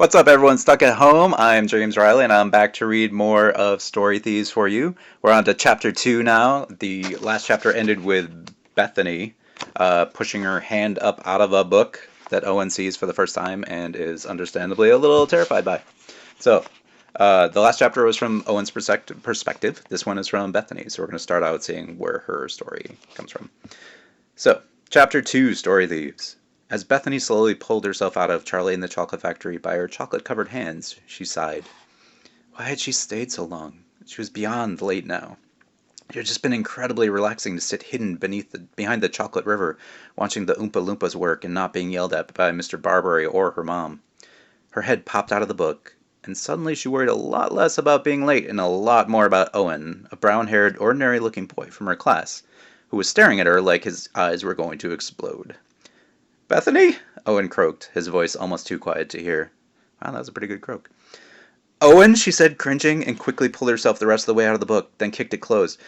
What's up, everyone stuck at home? I'm James Riley, and I'm back to read more of Story Thieves for you. We're on to chapter 2 now. The last chapter ended with Bethany pushing her hand up out of a book that Owen sees for the first time and is understandably a little terrified by. So, the last chapter was from Owen's perspective. This one is from Bethany's, so we're going to start out seeing where her story comes from. So, chapter 2, Story Thieves. As Bethany slowly pulled herself out of Charlie and the Chocolate Factory by her chocolate-covered hands, she sighed. Why had she stayed so long? She was beyond late now. It had just been incredibly relaxing to sit hidden behind the chocolate river, watching the Oompa Loompas work and not being yelled at by Mr. Barberry or her mom. Her head popped out of the book, and suddenly she worried a lot less about being late and a lot more about Owen, a brown-haired, ordinary-looking boy from her class, who was staring at her like his eyes were going to explode. Bethany? Owen croaked, his voice almost too quiet to hear. Wow, that was a pretty good croak. Owen, she said, cringing, and quickly pulled herself the rest of the way out of the book, then kicked it closed.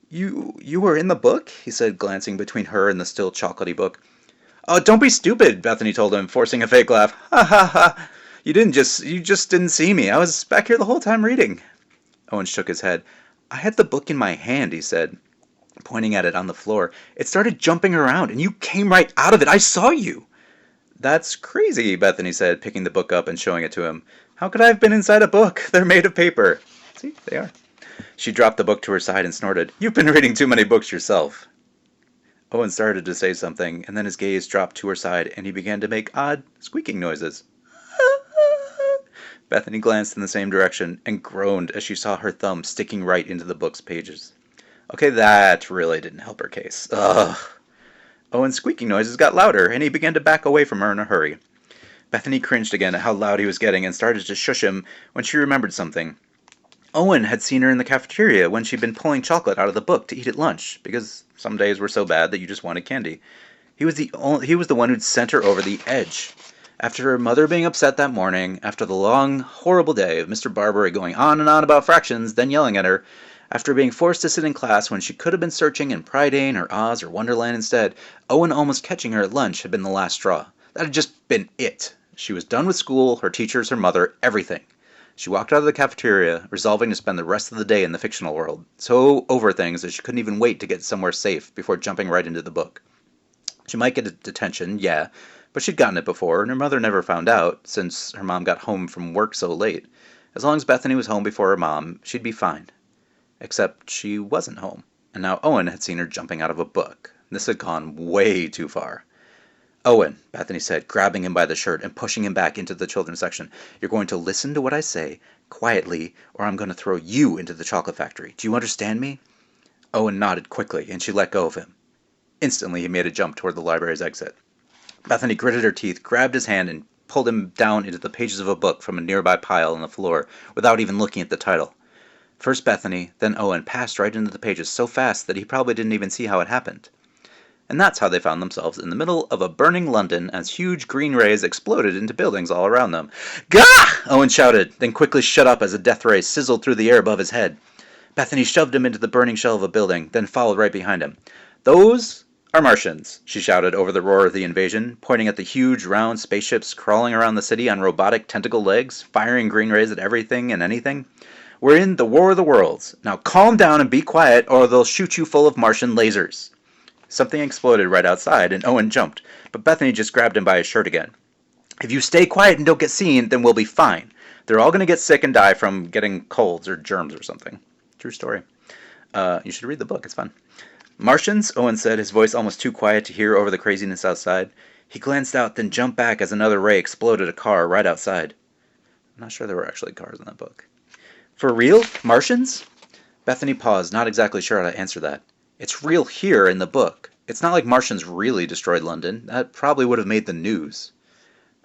You were in the book? He said, glancing between her and the still chocolatey book. Oh, don't be stupid, Bethany told him, forcing a fake laugh. Ha ha ha. You just didn't see me. I was back here the whole time reading. Owen shook his head. I had the book in my hand, he said, pointing at it on the floor. It started jumping around, and you came right out of it. I saw you. That's crazy, Bethany said, picking the book up and showing it to him. How could I have been inside a book? They're made of paper. See, they are. She dropped the book to her side and snorted. You've been reading too many books yourself. Owen started to say something, and then his gaze dropped to her side, and he began to make odd, squeaking noises. Bethany glanced in the same direction and groaned as she saw her thumb sticking right into the book's pages. Okay, that really didn't help her case. Ugh. Owen's squeaking noises got louder, and he began to back away from her in a hurry. Bethany cringed again at how loud he was getting and started to shush him when she remembered something. Owen had seen her in the cafeteria when she'd been pulling chocolate out of the book to eat at lunch, because some days were so bad that you just wanted candy. He was the one who'd sent her over the edge. After her mother being upset that morning, after the long, horrible day of Mr. Barberry going on and on about fractions, then yelling at her, after being forced to sit in class when she could have been searching in Prydain or Oz or Wonderland instead, Owen almost catching her at lunch had been the last straw. That had just been it. She was done with school, her teachers, her mother, everything. She walked out of the cafeteria, resolving to spend the rest of the day in the fictional world, so over things that she couldn't even wait to get somewhere safe before jumping right into the book. She might get a detention, yeah, but she'd gotten it before, and her mother never found out, since her mom got home from work so late. As long as Bethany was home before her mom, she'd be fine. Except she wasn't home, and now Owen had seen her jumping out of a book. This had gone way too far. Owen, Bethany said, grabbing him by the shirt and pushing him back into the children's section. You're going to listen to what I say, quietly, or I'm going to throw you into the chocolate factory. Do you understand me? Owen nodded quickly, and she let go of him. Instantly, he made a jump toward the library's exit. Bethany gritted her teeth, grabbed his hand, and pulled him down into the pages of a book from a nearby pile on the floor, without even looking at the title. First Bethany, then Owen passed right into the pages so fast that he probably didn't even see how it happened. And that's how they found themselves in the middle of a burning London as huge green rays exploded into buildings all around them. Gah! Owen shouted, then quickly shut up as a death ray sizzled through the air above his head. Bethany shoved him into the burning shell of a building, then followed right behind him. Those are Martians, she shouted over the roar of the invasion, pointing at the huge round spaceships crawling around the city on robotic tentacle legs, firing green rays at everything and anything. We're in the War of the Worlds. Now calm down and be quiet, or they'll shoot you full of Martian lasers. Something exploded right outside, and Owen jumped, but Bethany just grabbed him by his shirt again. If you stay quiet and don't get seen, then we'll be fine. They're all going to get sick and die from getting colds or germs or something. True story. You should read the book. It's fun. Martians, Owen said, his voice almost too quiet to hear over the craziness outside. He glanced out, then jumped back as another ray exploded a car right outside. I'm not sure there were actually cars in that book. For real? Martians? Bethany paused, not exactly sure how to answer that. It's real here in the book. It's not like Martians really destroyed London. That probably would have made the news.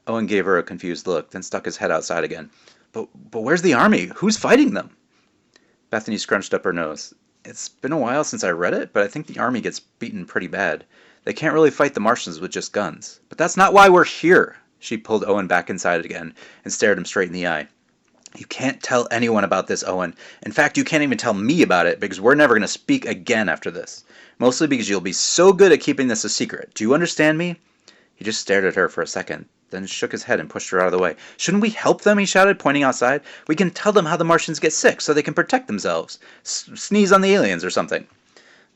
Owen gave her a confused look, then stuck his head outside again. But where's the army? Who's fighting them? Bethany scrunched up her nose. It's been a while since I read it, but I think the army gets beaten pretty bad. They can't really fight the Martians with just guns. But that's not why we're here. She pulled Owen back inside again and stared him straight in the eye. You can't tell anyone about this, Owen. In fact, you can't even tell me about it, because we're never going to speak again after this. Mostly because you'll be so good at keeping this a secret. Do you understand me? He just stared at her for a second, then shook his head and pushed her out of the way. "Shouldn't we help them?" he shouted, pointing outside. "We can tell them how the Martians get sick so they can protect themselves. Sneeze on the aliens or something."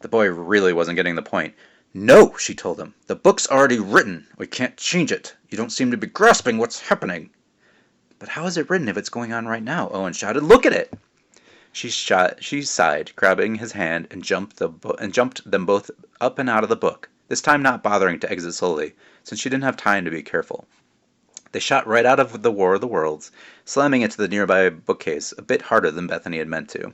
The boy really wasn't getting the point. "No," she told him. "The book's already written. We can't change it. You don't seem to be grasping what's happening." "But how is it written if it's going on right now?" Owen shouted. "Look at it!" She sighed, grabbing his hand, and jumped them both up and out of the book, this time not bothering to exit slowly, since she didn't have time to be careful. They shot right out of the War of the Worlds, slamming into the nearby bookcase a bit harder than Bethany had meant to.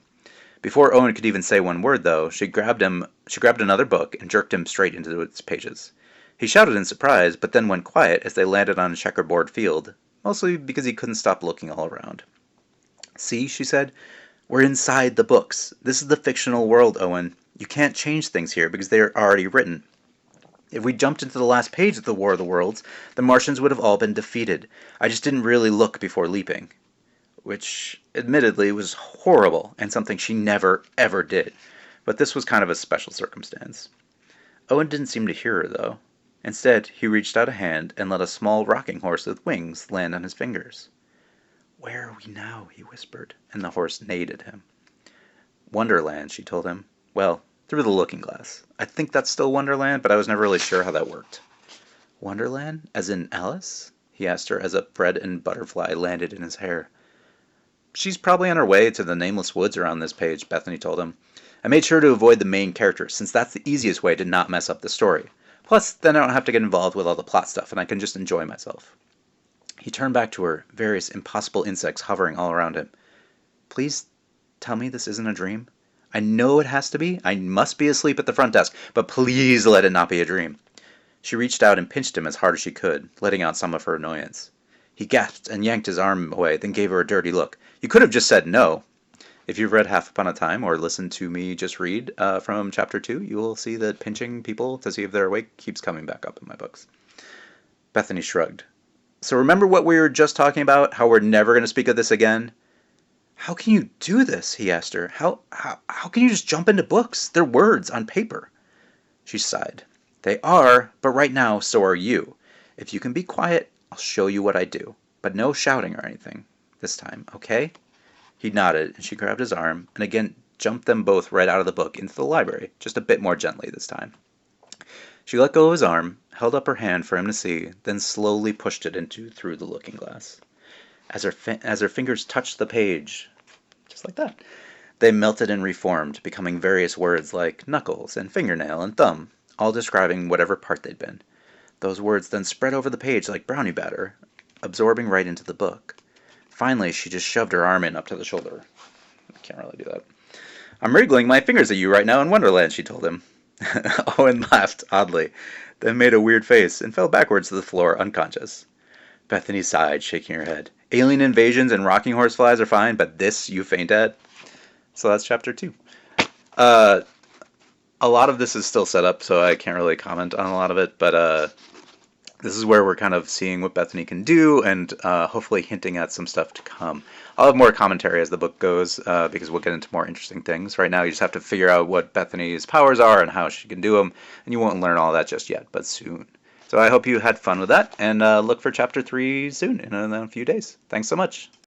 Before Owen could even say one word, though, she grabbed another book and jerked him straight into its pages. He shouted in surprise, but then went quiet as they landed on a checkerboard field, mostly because he couldn't stop looking all around. "See," she said, "we're inside the books. This is the fictional world, Owen. You can't change things here because they are already written. If we jumped into the last page of the War of the Worlds, the Martians would have all been defeated. I just didn't really look before leaping." Which, admittedly, was horrible and something she never, ever did. But this was kind of a special circumstance. Owen didn't seem to hear her, though. Instead, he reached out a hand and let a small rocking horse with wings land on his fingers. "Where are we now?" he whispered, and the horse neighed at him. "Wonderland," she told him. "Well, through the looking glass. I think that's still Wonderland, but I was never really sure how that worked." "Wonderland? As in Alice?" he asked her as a bread and butterfly landed in his hair. "She's probably on her way to the nameless woods around this page," Bethany told him. "I made sure to avoid the main character, since that's the easiest way to not mess up the story. Plus, then I don't have to get involved with all the plot stuff, and I can just enjoy myself." He turned back to her, various impossible insects hovering all around him. "Please tell me this isn't a dream. I know it has to be. I must be asleep at the front desk, but please let it not be a dream." She reached out and pinched him as hard as she could, letting out some of her annoyance. He gasped and yanked his arm away, then gave her a dirty look. "You could have just said no." If you've read Half Upon a Time or listened to me just read from Chapter 2, you will see that pinching people to see if they're awake keeps coming back up in my books. Bethany shrugged. "So remember what we were just talking about? How we're never going to speak of this again?" "How can you do this?" he asked her. How can you just jump into books? They're words on paper." She sighed. "They are, but right now so are you. If you can be quiet, I'll show you what I do. But no shouting or anything this time, okay?" He nodded, and she grabbed his arm, and again jumped them both right out of the book into the library, just a bit more gently this time. She let go of his arm, held up her hand for him to see, then slowly pushed it through the looking glass. As her fingers touched the page, just like that, they melted and reformed, becoming various words like knuckles and fingernail and thumb, all describing whatever part they'd been. Those words then spread over the page like brownie batter, absorbing right into the book. Finally, she just shoved her arm in up to the shoulder. I can't really do that. "I'm wriggling my fingers at you right now in Wonderland," she told him. Owen laughed oddly, then made a weird face and fell backwards to the floor unconscious. Bethany sighed, shaking her head. "Alien invasions and rocking horseflies are fine, but this you faint at?" So that's Chapter 2. A lot of this is still set up, so I can't really comment on a lot of it, but this is where we're kind of seeing what Bethany can do and hopefully hinting at some stuff to come. I'll have more commentary as the book goes because we'll get into more interesting things. Right now you just have to figure out what Bethany's powers are and how she can do them, and you won't learn all that just yet, but soon. So I hope you had fun with that, and look for Chapter 3 soon, in a few days. Thanks so much.